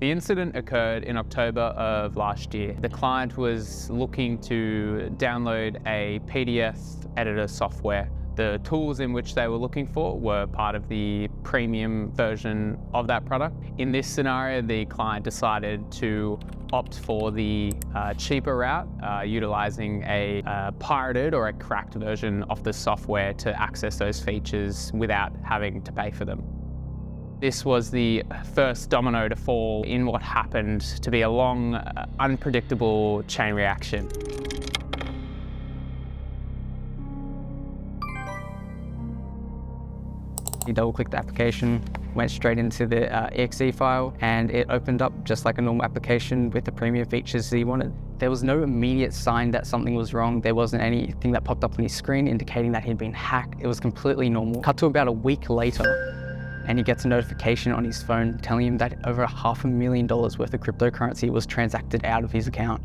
The incident occurred in October of last year. The client was looking to download a PDF editor software. The tools in which they were looking for were part of the premium version of that product. In this scenario, the client decided to opt for the cheaper route, utilizing a pirated or a cracked version of the software to access those features without having to pay for them. This was the first domino to fall in what happened to be a long, unpredictable chain reaction. He double-clicked the application, went straight into the exe file, and it opened up just like a normal application with the premium features that he wanted. There was no immediate sign that something was wrong. There wasn't anything that popped up on his screen indicating that he'd been hacked. It was completely normal. Cut to about a week later, and he gets a notification on his phone telling him that over $500,000 worth of cryptocurrency was transacted out of his account.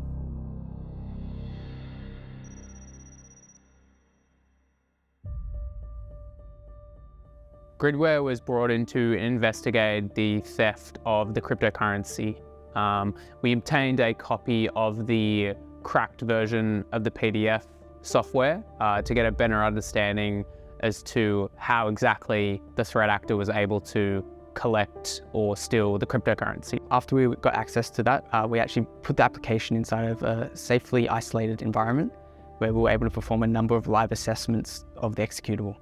Gridware was brought in to investigate the theft of the cryptocurrency. We obtained a copy of the cracked version of the PDF software to get a better understanding as to how exactly the threat actor was able to collect or steal the cryptocurrency. After we got access to that, we actually put the application inside of a safely isolated environment where we were able to perform a number of live assessments of the executable.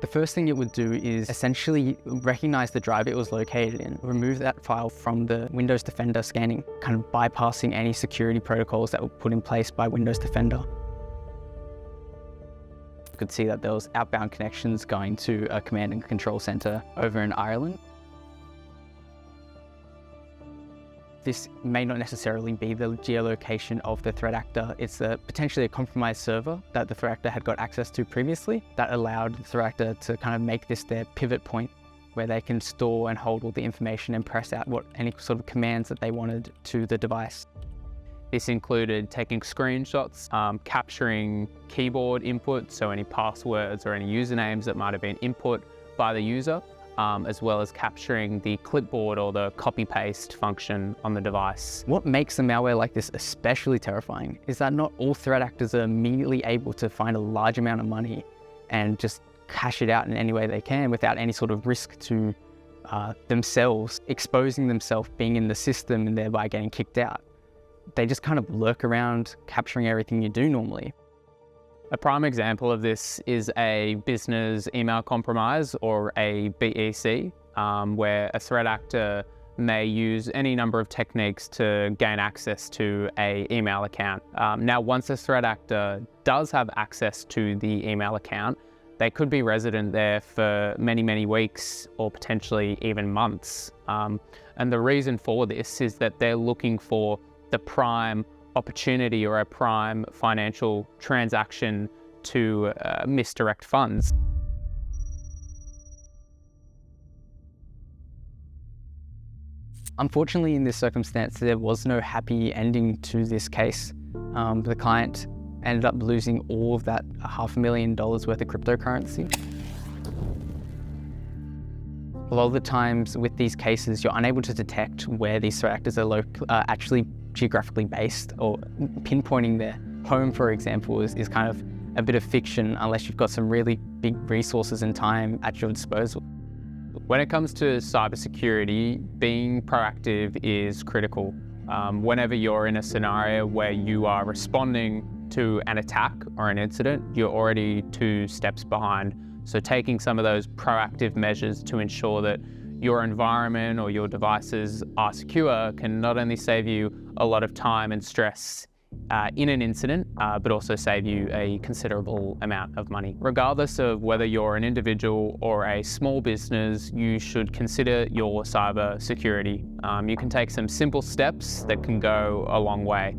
The first thing it would do is essentially recognize the drive it was located in, remove that file from the Windows Defender scanning, kind of bypassing any security protocols that were put in place by Windows Defender. You could see that there was outbound connections going to a command and control center over in Ireland. This may not necessarily be the geolocation of the threat actor. It's potentially a compromised server that the threat actor had got access to previously that allowed the threat actor to kind of make this their pivot point where they can store and hold all the information and press out any sort of commands that they wanted to the device. This included taking screenshots, capturing keyboard input, so any passwords or any usernames that might have been input by the user, as well as capturing the clipboard or the copy-paste function on the device. What makes a malware like this especially terrifying is that not all threat actors are immediately able to find a large amount of money and just cash it out in any way they can without any sort of risk to themselves, exposing themselves, being in the system and thereby getting kicked out. They just kind of lurk around capturing everything you do normally. A prime example of this is a business email compromise, or a BEC, where a threat actor may use any number of techniques to gain access to an email account. Now, once a threat actor does have access to the email account, they could be resident there for many, many weeks or potentially even months. And the reason for this is that they're looking for the prime opportunity or a prime financial transaction to misdirect funds. Unfortunately, in this circumstance, there was no happy ending to this case. The client ended up losing all of that $500,000 worth of cryptocurrency. A lot of the times with these cases, you're unable to detect where these threat actors are actually geographically based, or pinpointing their home, for example, is kind of a bit of fiction unless you've got some really big resources and time at your disposal. When it comes to cybersecurity, being proactive is critical. Whenever you're in a scenario where you are responding to an attack or an incident, you're already 2 steps behind. So taking some of those proactive measures to ensure that your environment or your devices are secure can not only save you a lot of time and stress in an incident, but also save you a considerable amount of money. Regardless of whether you're an individual or a small business, you should consider your cyber security. You can take some simple steps that can go a long way.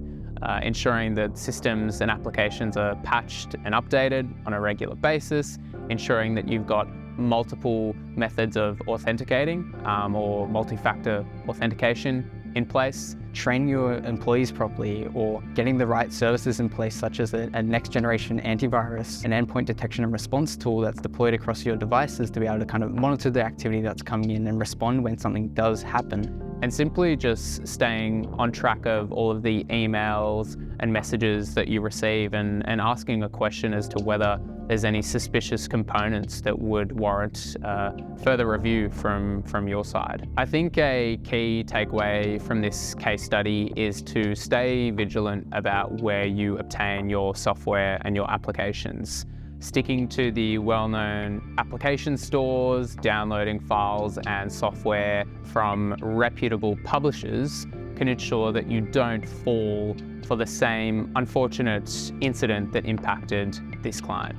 Ensuring that systems and applications are patched and updated on a regular basis, ensuring that you've got multiple methods of authenticating or multi-factor authentication in place, training your employees properly, or getting the right services in place, such as a next generation antivirus, an endpoint detection and response tool that's deployed across your devices to be able to kind of monitor the activity that's coming in and respond when something does happen. And simply just staying on track of all of the emails and messages that you receive, and asking a question as to whether there's any suspicious components that would warrant further review from your side. I think a key takeaway from this case study is to stay vigilant about where you obtain your software and your applications. Sticking to the well-known application stores, downloading files and software from reputable publishers can ensure that you don't fall for the same unfortunate incident that impacted this client.